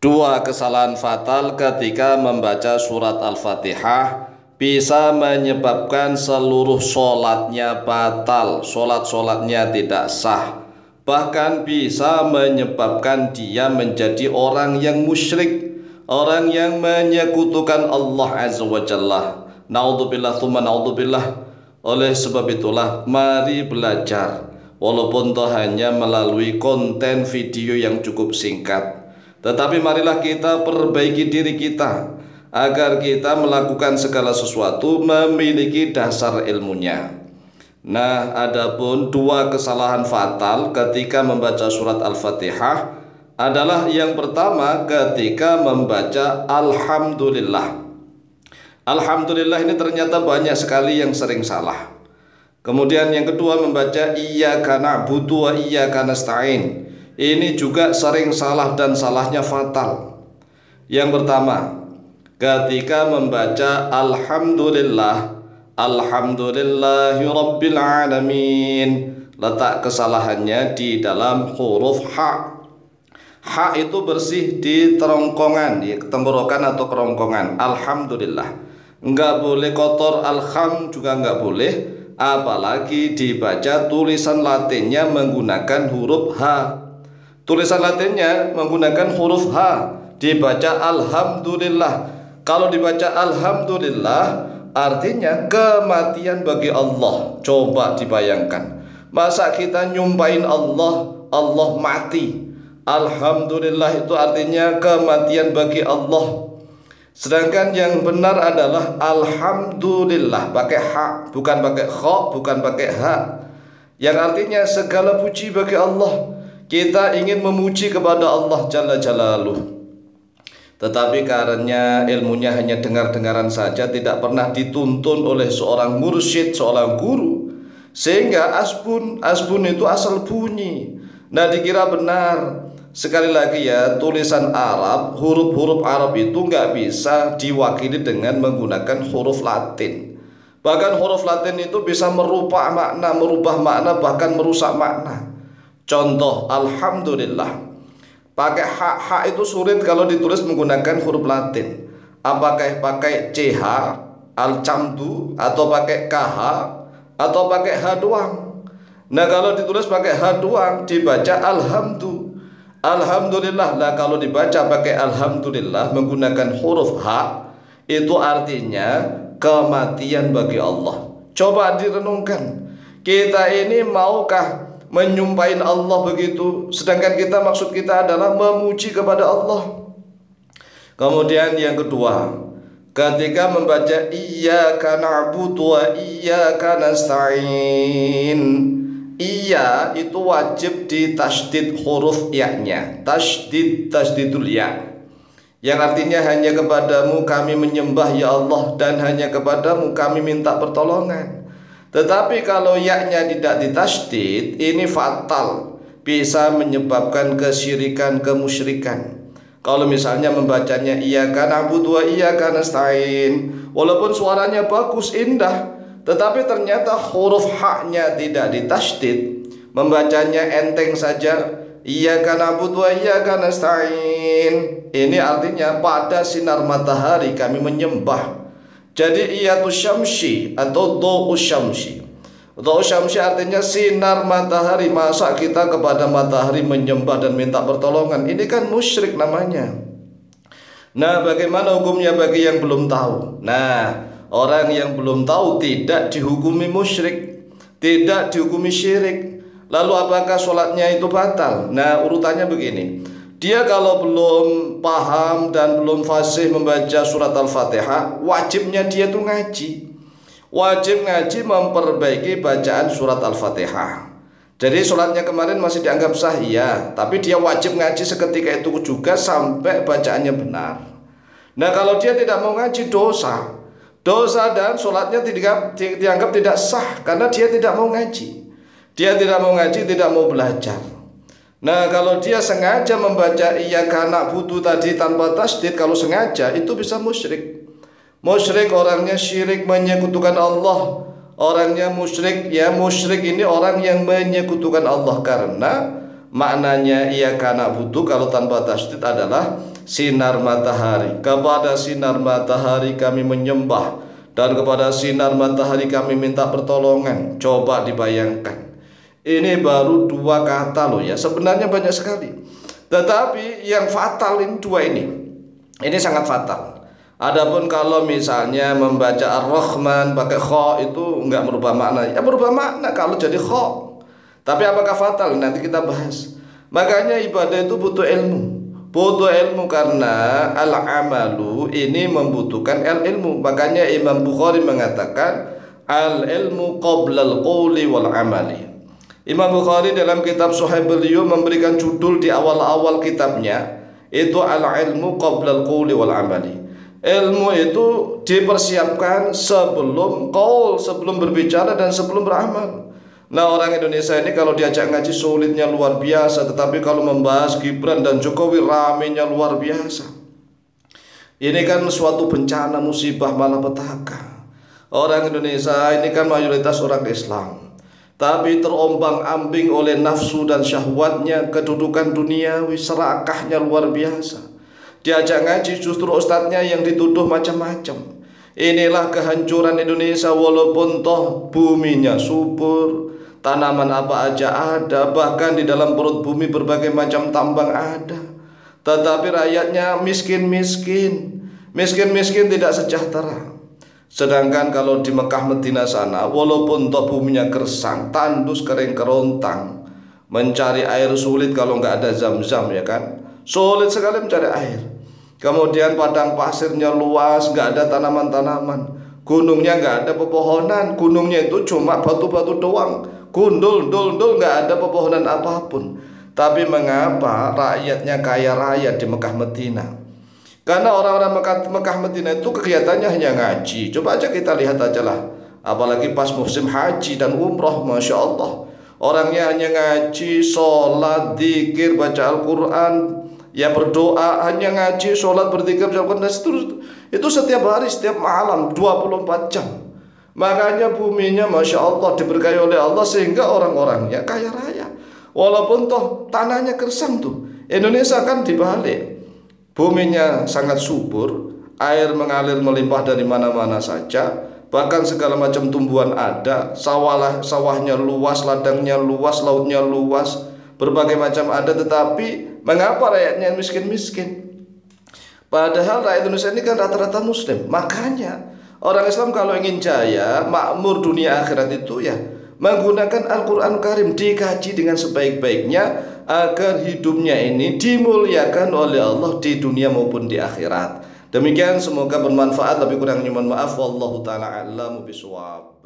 Dua kesalahan fatal ketika membaca surat Al-Fatihah bisa menyebabkan seluruh sholatnya batal, sholatnya tidak sah. Bahkan bisa menyebabkan dia menjadi orang yang musyrik, orang yang menyekutukan Allah Azza wa Jalla. Naudzubillah tsumma naudzubillah. Oleh sebab itulah mari belajar, walaupun toh hanya melalui konten video yang cukup singkat. Tetapi marilah kita perbaiki diri kita agar kita melakukan segala sesuatu memiliki dasar ilmunya. Nah, adapun dua kesalahan fatal ketika membaca surat Al-Fatihah adalah yang pertama ketika membaca Alhamdulillah. Alhamdulillah ini ternyata banyak sekali yang sering salah. Kemudian yang kedua membaca Iyyaka na'budu wa iyyaka nasta'in. Ini juga sering salah dan salahnya fatal. Yang pertama, ketika membaca Alhamdulillah, Alhamdulillahi Rabbil Alamin, letak kesalahannya di dalam huruf ha. Ha itu bersih di terongkongan, di tenggorokan atau kerongkongan. Alhamdulillah. Enggak boleh kotor, alham juga enggak boleh. Apalagi dibaca tulisan Latinnya menggunakan huruf H. Tulisan Latinnya menggunakan huruf H, dibaca Alhamdulillah. Kalau dibaca Alhamdulillah artinya kematian bagi Allah. Coba dibayangkan, masa kita nyumpahin Allah, Allah mati. Alhamdulillah itu artinya kematian bagi Allah. Sedangkan yang benar adalah Alhamdulillah pakai ha, bukan pakai kha, bukan pakai ha, yang artinya segala puji bagi Allah. Kita ingin memuji kepada Allah Jalla Jalaluh. Tetapi karena ilmunya hanya dengar-dengaran saja, tidak pernah dituntun oleh seorang mursyid, seorang guru, sehingga asbun itu asal bunyi. Nah, dikira benar. Sekali lagi ya, tulisan Arab, huruf-huruf Arab itu nggak bisa diwakili dengan menggunakan huruf Latin. Bahkan huruf Latin itu bisa merubah makna, bahkan merusak makna. Contoh Alhamdulillah, pakai ha itu sulit kalau ditulis menggunakan huruf Latin. Apakah pakai ch, al-camdu, atau pakai kh, atau pakai h doang. Nah, kalau ditulis pakai h doang dibaca Alhamdulillah. Nah, kalau dibaca pakai Alhamdulillah menggunakan huruf h, itu artinya kematian bagi Allah. Coba direnungkan, kita ini maukah menyumpahin Allah begitu, sedangkan maksud kita adalah memuji kepada Allah. Kemudian yang kedua, ketika membaca Iyyaka na'budu wa iyyaka nasta'in, iya itu wajib ditasydid huruf ya-nya, tasydidul ya, yang artinya hanya kepadamu kami menyembah ya Allah, dan hanya kepadamu kami minta pertolongan. Tetapi kalau ya-nya tidak ditasydid, ini fatal, bisa menyebabkan kesyirikan, kemusyrikan. Kalau misalnya membacanya Iyyaka na'budu wa iyyaka nasta'in, walaupun suaranya bagus, indah, tetapi ternyata huruf ha-nya tidak ditasydid, membacanya enteng saja, Iyyaka na'budu wa iyyaka nasta'in, ini artinya pada sinar matahari kami menyembah. Jadi iyatus syamsi atau do'us syamsi. Do'us syamsi artinya sinar matahari. Masa kita kepada matahari menyembah dan minta pertolongan? Ini kan musyrik namanya. Nah, bagaimana hukumnya bagi yang belum tahu? Nah, orang yang belum tahu tidak dihukumi musyrik, tidak dihukumi syirik. Lalu apakah sholatnya itu batal? Nah, urutannya begini. Dia kalau belum paham dan belum fasih membaca surat Al-Fatihah, wajibnya dia tuh ngaji. Wajib ngaji memperbaiki bacaan surat Al-Fatihah. Jadi sholatnya kemarin masih dianggap sah, ya, tapi dia wajib ngaji seketika itu juga sampai bacaannya benar. Nah, kalau dia tidak mau ngaji, dosa dan sholatnya dianggap tidak sah karena dia tidak mau ngaji. Dia tidak mau ngaji, tidak mau belajar. Nah, kalau dia sengaja membaca Iyyaka na'budu tadi tanpa tasydid, kalau sengaja itu bisa musyrik. Musyrik orangnya syirik, menyekutukan Allah. Orangnya musyrik, ya musyrik ini orang yang menyekutukan Allah karena Maknanya iyyaka na'budu kalau tanpa tasydid adalah sinar matahari. Kepada sinar matahari kami menyembah, dan kepada sinar matahari kami minta pertolongan. Coba dibayangkan, ini baru 2 kata loh ya, sebenarnya banyak sekali. Tetapi yang fatal ini 2 ini sangat fatal. Adapun kalau misalnya membaca Ar-Rahman pakai kha itu enggak merubah makna. Ya merubah makna kalau jadi kha. Tapi apakah fatal? Nanti kita bahas. Makanya ibadah itu butuh ilmu. Butuh ilmu karena al-amalu ini membutuhkan ilmu. Makanya Imam Bukhari mengatakan al-ilmu qabla al-qawli wal amali. Imam Bukhari dalam kitab Sahih beliau memberikan judul di awal-awal kitabnya itu al-ilmu qabla al-qawli wal amali. Ilmu itu dipersiapkan sebelum qaul, sebelum berbicara dan sebelum beramal. Nah, orang Indonesia ini kalau diajak ngaji sulitnya luar biasa, tetapi kalau membahas Gibran dan Jokowi ramenya luar biasa. Ini kan suatu bencana, musibah, malapetaka. Orang Indonesia ini kan mayoritas orang Islam, tapi terombang-ambing oleh nafsu dan syahwatnya, kedudukan duniawi, serakahnya luar biasa. Diajak ngaji justru ustadznya yang dituduh macam-macam. Inilah kehancuran Indonesia, walaupun toh buminya subur, tanaman apa aja ada, bahkan di dalam perut bumi berbagai macam tambang ada. Tetapi rakyatnya miskin-miskin, tidak sejahtera. Sedangkan kalau di Mekah Medina sana, walaupun toh buminya gersang, tandus, kering kerontang, mencari air sulit kalau nggak ada zam-zam ya kan, sulit sekali mencari air. Kemudian padang pasirnya luas, nggak ada tanaman-tanaman, gunungnya nggak ada pepohonan, gunungnya itu cuma batu-batu doang, gundul, nggak ada pepohonan apapun. Tapi mengapa rakyatnya kaya raya di Mekah Medina? Karena orang-orang Mekah Medina itu kegiatannya hanya ngaji. Coba aja kita lihat aja lah, apalagi pas musim haji dan umroh, Masya Allah, orangnya hanya ngaji, sholat, zikir, baca Al-Quran, ya berdoa, hanya ngaji, sholat, berzikir, dan itu setiap hari, setiap malam, 24 jam. Makanya buminya Masya Allah diberkahi oleh Allah sehingga orang-orangnya kaya raya. Walaupun toh tanahnya gersang tuh. Indonesia kan dibalik, buminya sangat subur, air mengalir melimpah dari mana-mana saja, bahkan segala macam tumbuhan ada, sawahnya luas, ladangnya luas, lautnya luas, berbagai macam ada. Tetapi mengapa rakyatnya miskin-miskin? Padahal rakyat Indonesia ini kan rata-rata muslim. Makanya orang Islam kalau ingin jaya, makmur dunia akhirat itu ya menggunakan Al-Quran Karim, dikaji dengan sebaik-baiknya agar hidupnya ini dimuliakan oleh Allah di dunia maupun di akhirat. Demikian, semoga bermanfaat. Lebih kurangnya mohon maaf. Wallahu ta'ala a'lamu bishawab.